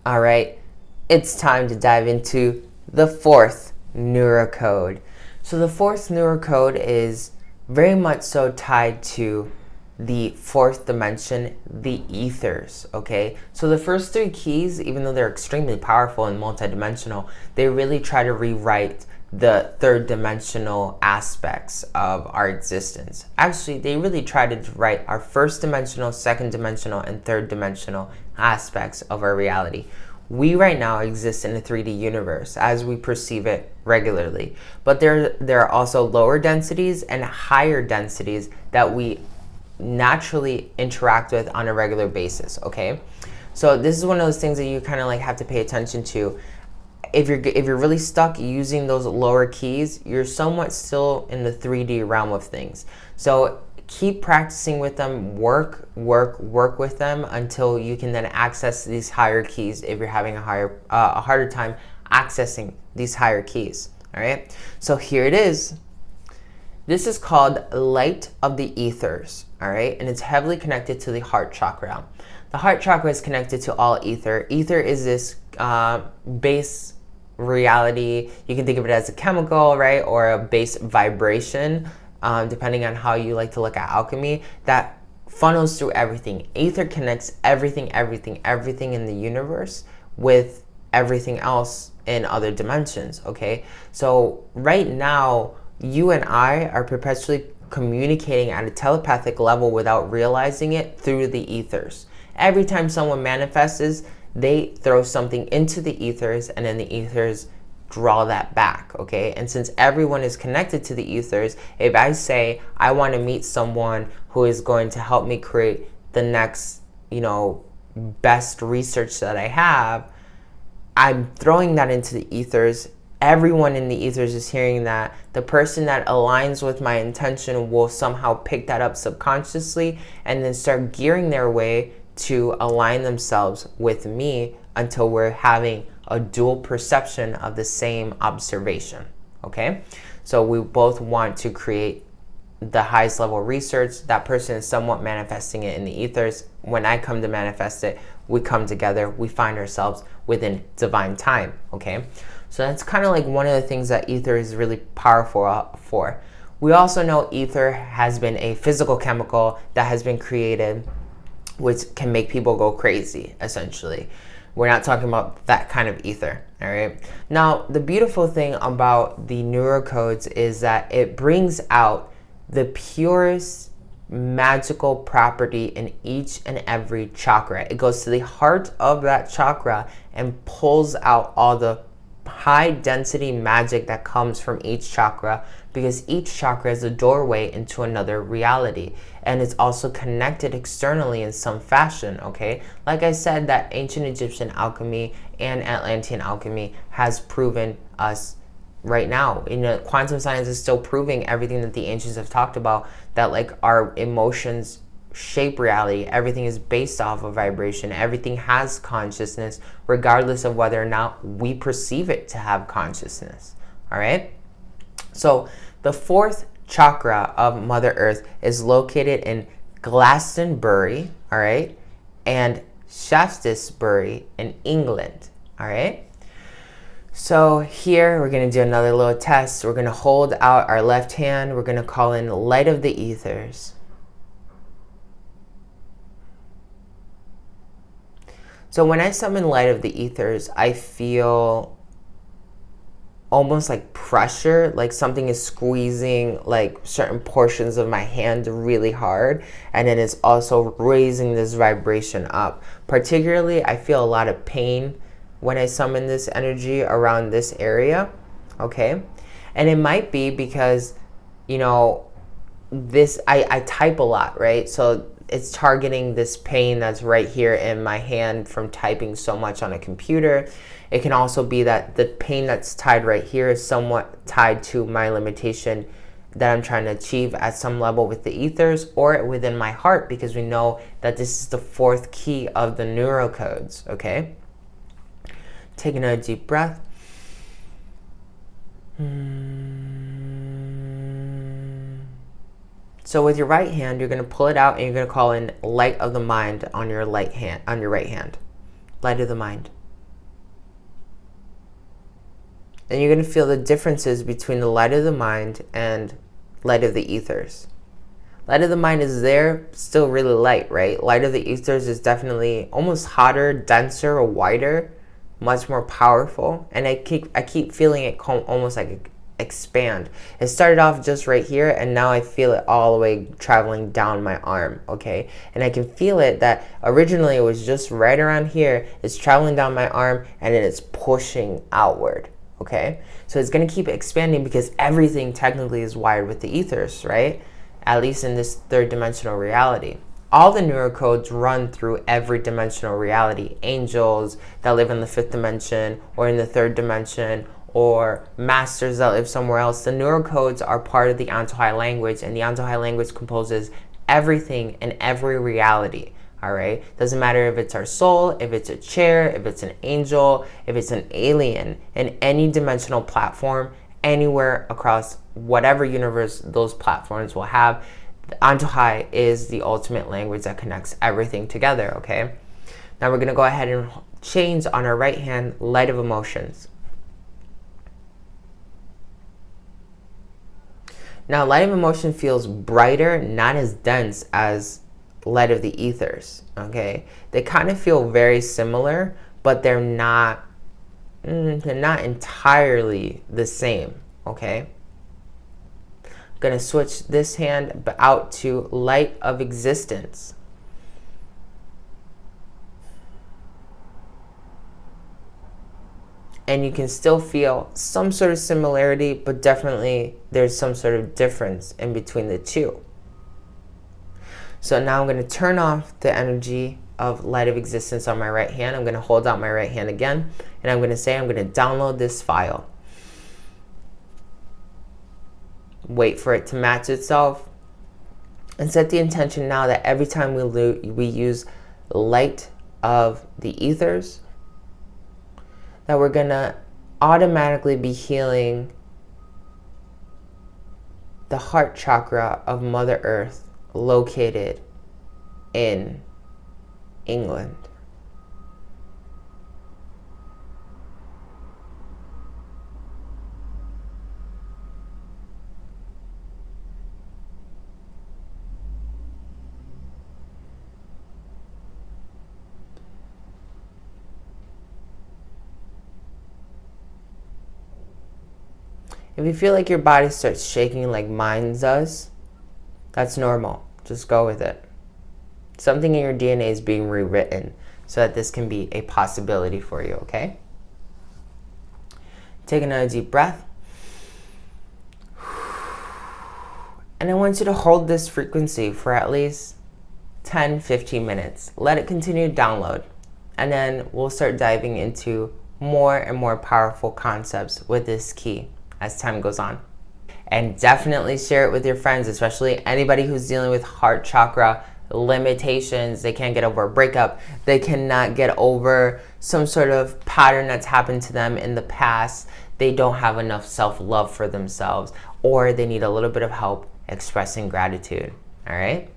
All right, it's time to dive into the fourth neurocode. So the fourth neurocode is very much so tied to the fourth dimension, the ethers, okay? So the first three keys, even though they're extremely powerful and multidimensional, they really try to rewrite the third dimensional aspects of our existence. Actually, they really try to write our first dimensional, second dimensional, and third dimensional aspects of our reality. We right now exist in a 3D universe as we perceive it regularly, but there are also lower densities and higher densities that we naturally interact with on a regular basis, okay? So this is one of those things that you kind of like have to pay attention to. If you're really stuck using those lower keys, you're somewhat still in the 3D realm of things. So keep practicing with them, work with them until you can then access these higher keys if you're having a harder time accessing these higher keys, all right? So here it is. This is called Light of the Ethers, all right? And it's heavily connected to the heart chakra. The heart chakra is connected to all ether. Ether is this base reality. You can think of it as a chemical, right? Or a base vibration, depending on how you like to look at alchemy, that funnels through everything. Ether connects everything in the universe with everything else in other dimensions, okay? So right now, you and I are perpetually communicating at a telepathic level without realizing it through the ethers. Every time someone manifests, they throw something into the ethers and then the ethers draw that back, okay? And since everyone is connected to the ethers, if I say I want to meet someone who is going to help me create the next, best research that I have, I'm throwing that into the ethers. Everyone in the ethers is hearing that. The person that aligns with my intention will somehow pick that up subconsciously and then start gearing their way to align themselves with me until we're having a dual perception of the same observation, okay? So we both want to create the highest level research. That person is somewhat manifesting it in the ethers. When I come to manifest it, we come together, we find ourselves within divine time, okay? So that's kind of like one of the things that ether is really powerful for. We also know ether has been a physical chemical that has been created, which can make people go crazy, essentially. We're not talking about that kind of ether, all right? Now, the beautiful thing about the neurocodes is that it brings out the purest magical property in each and every chakra. It goes to the heart of that chakra and pulls out all the high density magic that comes from each chakra, because each chakra is a doorway into another reality, and it's also connected externally in some fashion, okay? Like I said, that ancient Egyptian alchemy and Atlantean alchemy has proven us right now. Quantum science is still proving everything that the ancients have talked about, that like our emotions shape reality. Everything is based off of vibration. Everything has consciousness, regardless of whether or not we perceive it to have consciousness, all right? So the fourth chakra of Mother Earth is located in Glastonbury, all right, and Shaftesbury in England, all right? So here we're going to do another little test. We're going to hold out our left hand. We're going to call in Light of the Ethers. So when I summon Light of the Ethers, I feel almost like pressure, like something is squeezing like certain portions of my hand really hard, and then it's also raising this vibration up. Particularly, I feel a lot of pain when I summon this energy around this area, okay? And it might be because, I type a lot, right? So it's targeting this pain that's right here in my hand from typing so much on a computer. It can also be that the pain that's tied right here is somewhat tied to my limitation that I'm trying to achieve at some level with the ethers or within my heart, because we know that this is the fourth key of the neurocodes, okay? Take another deep breath. So with your right hand, you're going to pull it out and you're going to call in Light of the Mind on your right hand. Light of the Mind. And you're going to feel the differences between the light of the mind and light of the ethers. Light of the mind is there, still really light, right? Light of the ethers is definitely almost hotter, denser, or wider, much more powerful. And I keep feeling it almost like expand. It started off just right here, and now I feel it all the way traveling down my arm, okay? And I can feel it that originally it was just right around here. It's traveling down my arm, and then it's pushing outward, okay? So it's going to keep expanding because everything technically is wired with the ethers, right? At least in this third dimensional reality. All the neurocodes run through every dimensional reality. Angels that live in the fifth dimension or in the third dimension, or masters that live somewhere else. The neurocodes are part of the Antojai language, and the Antojai language composes everything in every reality. All right? Doesn't matter if it's our soul, if it's a chair, if it's an angel, if it's an alien, in any dimensional platform, anywhere across whatever universe those platforms will have, Antojai is the ultimate language that connects everything together, okay? Now we're going to go ahead and change on our right hand, light of emotions. Now, light of emotion feels brighter, not as dense as light of the ethers, okay? They kind of feel very similar, but they're not entirely the same, okay? I'm going to switch this hand out to light of existence. And you can still feel some sort of similarity, but definitely there's some sort of difference in between the two. So now I'm going to turn off the energy of light of existence on my right hand. I'm going to hold out my right hand again, and I'm going to say I'm going to download this file. Wait for it to match itself, and set the intention now that every time we use light of the ethers, that we're going to automatically be healing the heart chakra of Mother Earth located in England. If you feel like your body starts shaking like mine does, that's normal. Just go with it. Something in your DNA is being rewritten so that this can be a possibility for you, okay? Take another deep breath. And I want you to hold this frequency for at least 10-15 minutes. Let it continue to download. And then we'll start diving into more and more powerful concepts with this key as time goes on. And definitely share it with your friends, especially anybody who's dealing with heart chakra limitations. They can't get over a breakup. They cannot get over some sort of pattern that's happened to them in the past. They don't have enough self-love for themselves, or they need a little bit of help expressing gratitude. All right?